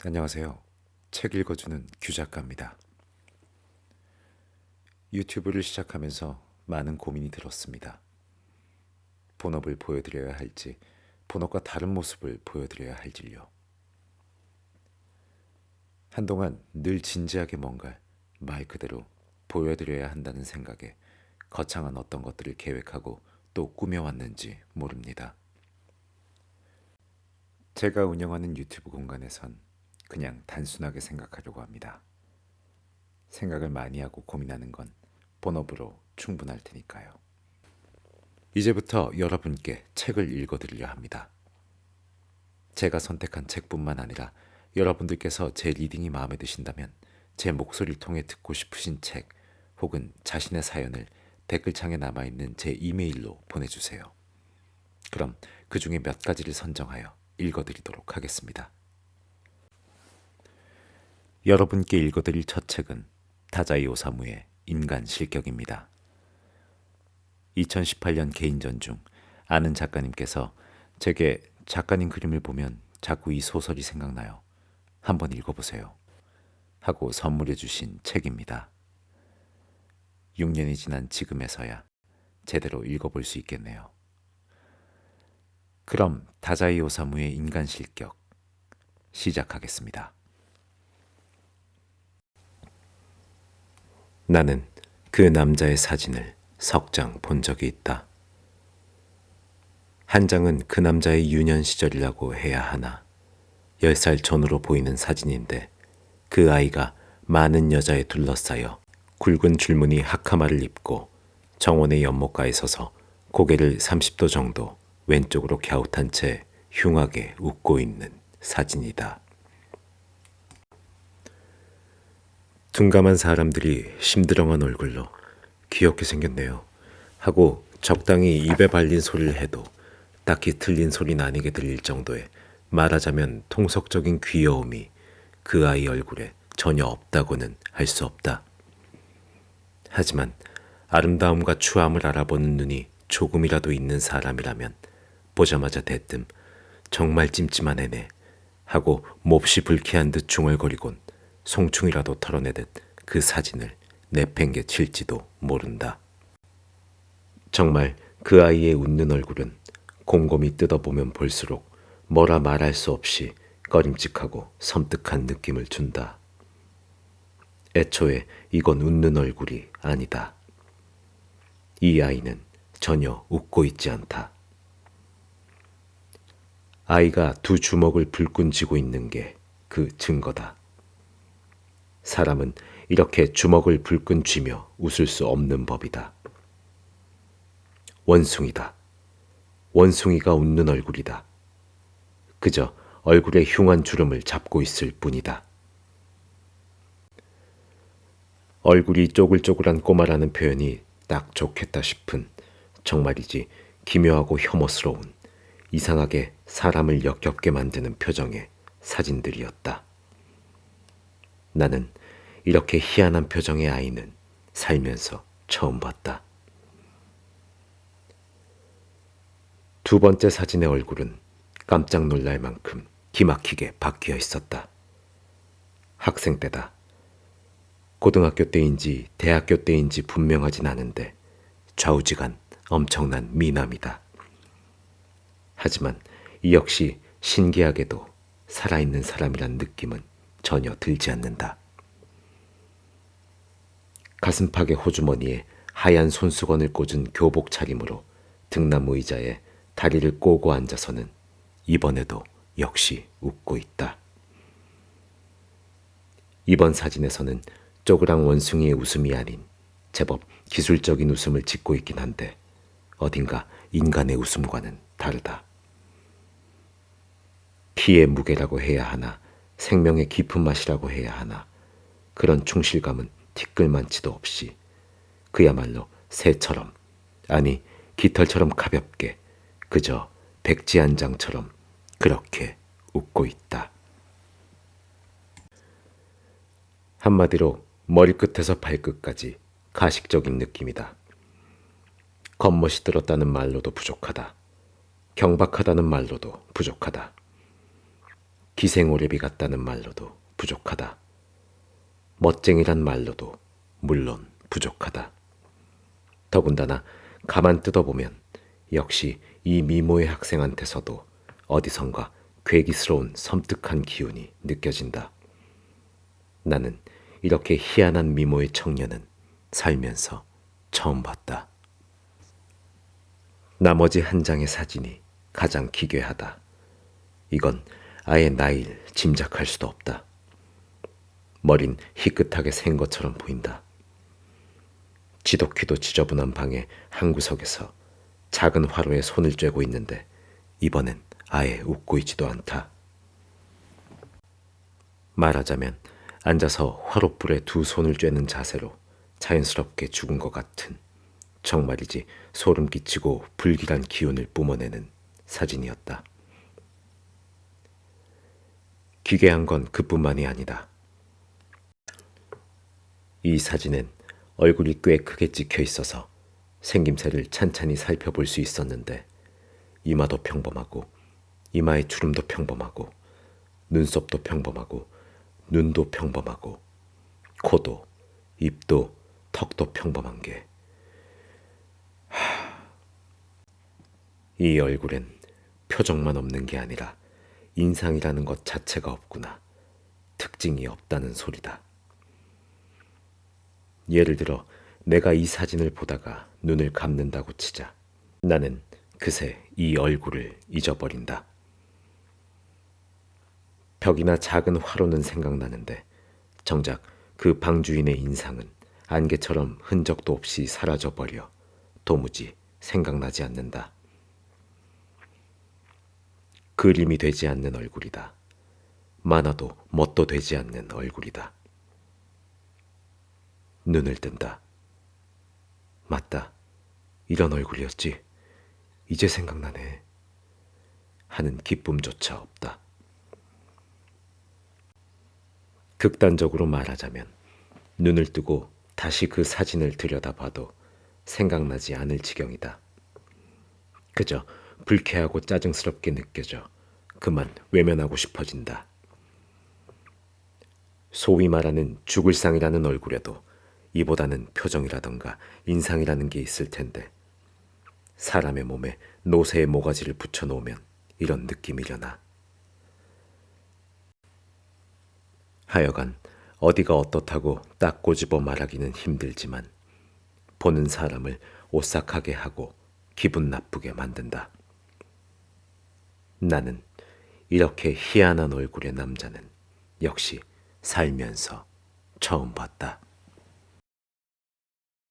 안녕하세요. 책 읽어주는 규 작가입니다. 유튜브를 시작하면서 많은 고민이 들었습니다. 본업을 보여드려야 할지, 본업과 다른 모습을 보여드려야 할지요. 한동안 늘 진지하게 뭔가 말 그대로 보여드려야 한다는 생각에 거창한 어떤 것들을 계획하고 또 꾸며왔는지 모릅니다. 제가 운영하는 유튜브 공간에선 그냥 단순하게 생각하려고 합니다. 생각을 많이 하고 고민하는 건 본업으로 충분할 테니까요. 이제부터 여러분께 책을 읽어드리려 합니다. 제가 선택한 책뿐만 아니라 여러분들께서 제 리딩이 마음에 드신다면 제 목소리를 통해 듣고 싶으신 책 혹은 자신의 사연을 댓글창에 남아있는 제 이메일로 보내주세요. 그럼 그 중에 몇 가지를 선정하여 읽어드리도록 하겠습니다. 여러분께 읽어드릴 첫 책은 다자이 오사무의 인간 실격입니다. 2018년 개인전 중 아는 작가님께서 제게 작가님 그림을 보면 자꾸 이 소설이 생각나요. 한번 읽어보세요. 하고 선물해 주신 책입니다. 6년이 지난 지금에서야 제대로 읽어볼 수 있겠네요. 그럼 다자이 오사무의 인간 실격 시작하겠습니다. 나는 그 남자의 사진을 석 장 본 적이 있다. 한 장은 그 남자의 유년 시절이라고 해야 하나. 10살 전으로 보이는 사진인데 그 아이가 많은 여자에 둘러싸여 굵은 줄무늬 하카마를 입고 정원의 연못가에 서서 고개를 30도 정도 왼쪽으로 갸웃한 채 흉하게 웃고 있는 사진이다. 둔감한 사람들이 심드렁한 얼굴로 귀엽게 생겼네요 하고 적당히 입에 발린 소리를 해도 딱히 틀린 소리는 아니게 들릴 정도의 말하자면 통속적인 귀여움이 그 아이 얼굴에 전혀 없다고는 할 수 없다. 하지만 아름다움과 추함을 알아보는 눈이 조금이라도 있는 사람이라면 보자마자 대뜸 정말 찜찜한 애네 하고 몹시 불쾌한 듯 중얼거리곤 송충이라도 털어내듯 그 사진을 내팽개 칠지도 모른다. 정말 그 아이의 웃는 얼굴은 곰곰이 뜯어보면 볼수록 뭐라 말할 수 없이 꺼림칙하고 섬뜩한 느낌을 준다. 애초에 이건 웃는 얼굴이 아니다. 이 아이는 전혀 웃고 있지 않다. 아이가 두 주먹을 불끈 쥐고 있는 게 그 증거다. 사람은 이렇게 주먹을 불끈 쥐며 웃을 수 없는 법이다. 원숭이다. 원숭이가 웃는 얼굴이다. 그저 얼굴에 흉한 주름을 잡고 있을 뿐이다. 얼굴이 쪼글쪼글한 꼬마라는 표현이 딱 좋겠다 싶은 정말이지 기묘하고 혐오스러운 이상하게 사람을 역겹게 만드는 표정의 사진들이었다. 나는 이렇게 희한한 표정의 아이는 살면서 처음 봤다. 두 번째 사진의 얼굴은 깜짝 놀랄 만큼 기막히게 바뀌어 있었다. 학생 때다. 고등학교 때인지 대학교 때인지 분명하진 않은데 좌우지간 엄청난 미남이다. 하지만 이 역시 신기하게도 살아있는 사람이란 느낌은 전혀 들지 않는다. 가슴팍의 호주머니에 하얀 손수건을 꽂은 교복 차림으로 등나무 의자에 다리를 꼬고 앉아서는 이번에도 역시 웃고 있다. 이번 사진에서는 쪼그랑 원숭이의 웃음이 아닌 제법 기술적인 웃음을 짓고 있긴 한데 어딘가 인간의 웃음과는 다르다. 피의 무게라고 해야 하나 생명의 깊은 맛이라고 해야 하나 그런 충실감은 티끌만치도 없이 그야말로 새처럼 아니 깃털처럼 가볍게 그저 백지 한 장처럼 그렇게 웃고 있다. 한마디로 머리끝에서 발끝까지 가식적인 느낌이다. 겉멋이 들었다는 말로도 부족하다. 경박하다는 말로도 부족하다. 기생오래비 같다는 말로도 부족하다. 멋쟁이란 말로도 물론 부족하다. 더군다나 가만 뜯어보면 역시 이 미모의 학생한테서도 어디선가 괴기스러운 섬뜩한 기운이 느껴진다. 나는 이렇게 희한한 미모의 청년은 살면서 처음 봤다. 나머지 한 장의 사진이 가장 기괴하다. 이건 아예 나이를 짐작할 수도 없다. 머린 희끗하게 샌 것처럼 보인다. 지독히도 지저분한 방의 한 구석에서 작은 화로에 손을 쬐고 있는데 이번엔 아예 웃고 있지도 않다. 말하자면 앉아서 화롯불에 두 손을 쬐는 자세로 자연스럽게 죽은 것 같은, 정말이지 소름 끼치고 불길한 기운을 뿜어내는 사진이었다. 기괴한 건 그뿐만이 아니다. 이 사진엔 얼굴이 꽤 크게 찍혀 있어서 생김새를 찬찬히 살펴볼 수 있었는데 이마도 평범하고 이마의 주름도 평범하고 눈썹도 평범하고 눈도 평범하고 코도 입도 턱도 평범한 게, 이 얼굴엔 표정만 없는 게 아니라 인상이라는 것 자체가 없구나. 특징이 없다는 소리다. 예를 들어 내가 이 사진을 보다가 눈을 감는다고 치자. 나는 그새 이 얼굴을 잊어버린다. 벽이나 작은 화로는 생각나는데 정작 그 방주인의 인상은 안개처럼 흔적도 없이 사라져버려 도무지 생각나지 않는다. 그림이 되지 않는 얼굴이다. 만화도 멋도 되지 않는 얼굴이다. 눈을 뜬다. 맞다. 이런 얼굴이었지. 이제 생각나네. 하는 기쁨조차 없다. 극단적으로 말하자면 눈을 뜨고 다시 그 사진을 들여다봐도 생각나지 않을 지경이다. 그저 불쾌하고 짜증스럽게 느껴져 그만 외면하고 싶어진다. 소위 말하는 죽을 상이라는 얼굴에도 이보다는 표정이라던가 인상이라는 게 있을 텐데 사람의 몸에 노새의 모가지를 붙여놓으면 이런 느낌이려나. 하여간 어디가 어떻다고 딱 꼬집어 말하기는 힘들지만 보는 사람을 오싹하게 하고 기분 나쁘게 만든다. 나는 이렇게 희한한 얼굴의 남자는 역시 살면서 처음 봤다.